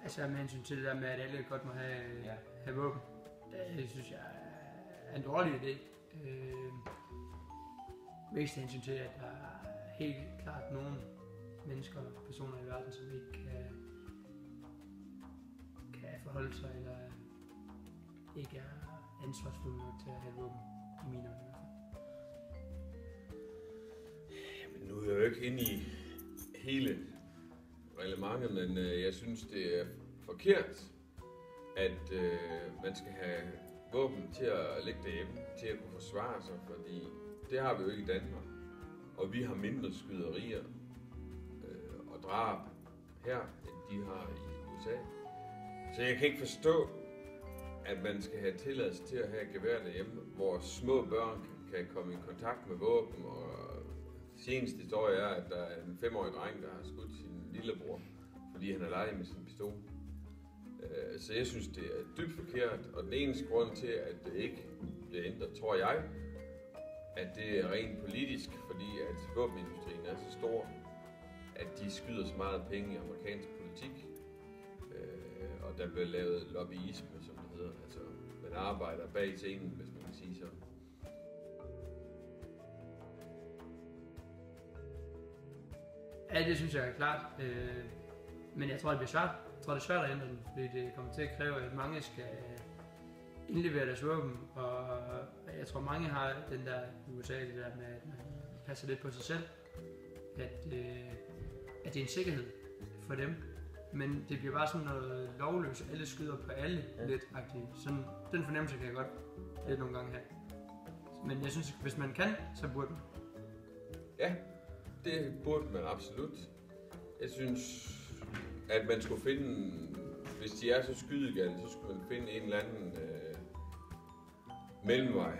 Altså med hensyn til det der med, at alle godt må have våben, det synes jeg er en dårlig idé. Mest hensyn til, at der er helt klart nogle mennesker og personer i verden, som ikke kan forholde sig, eller ikke er ansvarsfulde nok til at have våben, i mine øjne. Jamen, nu er jeg jo ikke inde i hele reglementet, men jeg synes, det er forkert, at man skal have våben til at lægge derhjemme, til at kunne forsvare sig, fordi det har vi jo ikke i Danmark. Og vi har mindre skyderier og drab her, end de har i USA. Så jeg kan ikke forstå, at man skal have tilladelse til at have gevær derhjemme, hvor små børn kan komme i kontakt med våben. Og seneste historie er, at der er en 5-årig dreng, der har skudt sin lillebror, fordi han har leget med sin pistol. Så jeg synes, det er dybt forkert, og den eneste grund til, at det ikke bliver ændret, tror jeg, at det er rent politisk, fordi at våbenindustrien er så stor, at de skyder så meget penge i amerikansk politik, og der bliver lavet lobbyisme, som det hedder. Altså, man arbejder bag scenen, hvis man kan sige sådan. Ja, det synes jeg er klart. Men jeg tror, det bliver svært. Jeg tror, det er svært at ændre den, fordi det kommer til at kræve, at mange skal indlevere deres våben. Og jeg tror, mange har den der i USA, det der med, at man passer lidt på sig selv. At det er en sikkerhed for dem. Men det bliver bare sådan noget lovløst. Alle skyder på alle lidt-agtigt. Sådan, den fornemmelse kan jeg godt lidt nogle gange have. Men jeg synes, hvis man kan, så burde man. Ja, det burde man absolut. Jeg synes, at man skulle finde, hvis de er så skydegalde, så skulle man finde en eller anden mellemvej,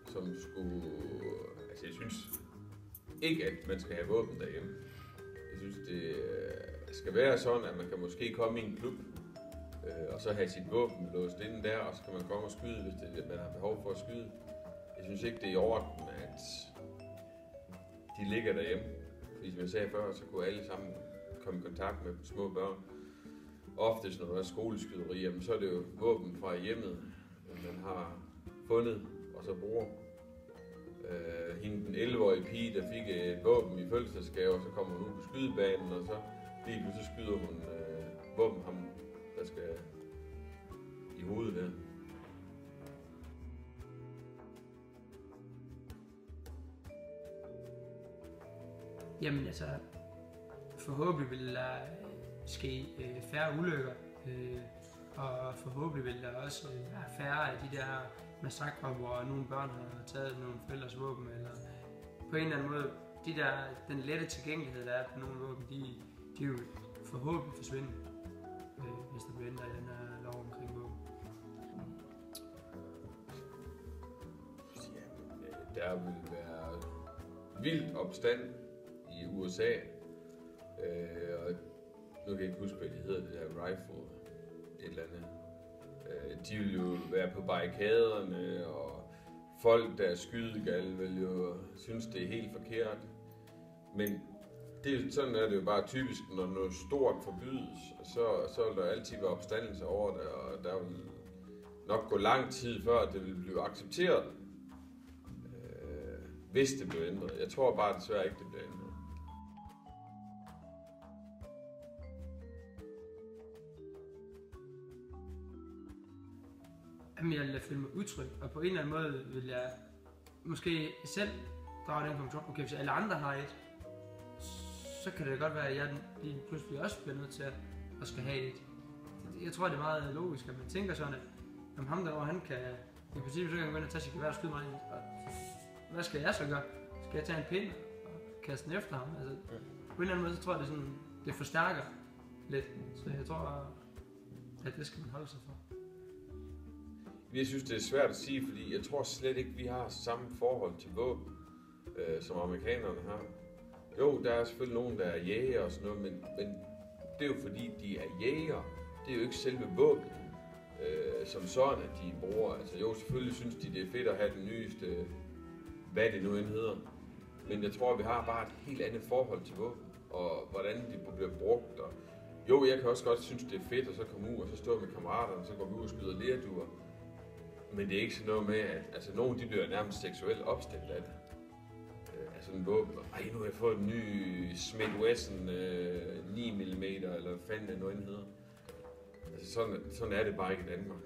som skulle, altså jeg synes ikke, at man skal have våben derhjemme. Jeg synes, det skal være sådan, at man kan måske komme i en klub, og så have sit våben låst inde der, og så kan man komme og skyde, hvis det er det, man har behov for at skyde. Jeg synes ikke, det er i orden, at de ligger derhjemme. Fordi som jeg sagde før, så kunne alle sammen komme i kontakt med små børn. Oftest når der er skoleskyderi, så er det jo våben fra hjemmet, man har fundet og så bruger. Hende den 11-årige pige, der fik et våben i fødselsdagsgave, og så kommer hun ud på skydebanen, og så lige pludselig skyder hun våben ham, der skal i hovedet der. Jamen altså, forhåbentlig vil der ske færre ulykker, og forhåbentlig vil der også være færre af de der massakrer, hvor nogle børn har taget nogle forældres våben, eller på en eller anden måde, den lette tilgængelighed, der er på nogle våben, de vil forhåbentlig forsvinde, hvis der bliver ændret i den her lov omkring våben. Der vil være vild opstand i USA, og nu kan jeg ikke huske, hvad de hedder, det der rifle, et eller andet. De vil jo være på barrikaderne, og folk, der er skydegalde, vil jo synes, det er helt forkert. Men sådan er det jo bare typisk, når noget stort forbydes, så vil der altid være opstandelse over det, og der vil nok gå lang tid før, det vil blive accepteret, hvis det bliver ændret. Jeg tror bare desværre ikke, det bliver ændret. Jamen, jeg vil føle mig utryg, og på en eller anden måde vil jeg måske selv drage den konklusion, okay, hvis alle andre har et, så kan det godt være, at jeg lige pludselig også bliver nødt til at skal have et. Jeg tror, det er meget logisk, at man tænker sådan, at ham derovre, han kan, i princippet så kan han gå ind og tage sit gevær og skyde mig, og hvad skal jeg så gøre? Skal jeg tage en pind og kaste den efter ham? Altså, på en eller anden måde, så tror jeg, det forstærker lidt, så jeg tror, at det skal man holde sig for. Jeg synes, det er svært at sige, fordi jeg tror slet ikke, vi har samme forhold til våben, som amerikanerne har. Jo, der er selvfølgelig nogen, der er jæger og sådan noget, men det er jo fordi, de er jæger. Det er jo ikke selve våben, som sådan, at de bruger. Altså jo, selvfølgelig synes de, det er fedt at have den nyeste, hvad det nu end hedder. Men jeg tror, vi har bare et helt andet forhold til våben, og hvordan de bliver brugt, og Jo, jeg kan også godt synes, det er fedt at så komme ud og så stå med kammeraterne, så går vi ud og skyder lerduer. Men det er ikke sådan noget med, at altså, nogen de bliver nærmest seksuelt opstemt af det. Altså en våben. Ej, nu har jeg fået en ny Smith Wesson 9 mm, eller hvad fanden det nu end hedder. Altså sådan er det bare ikke i Danmark.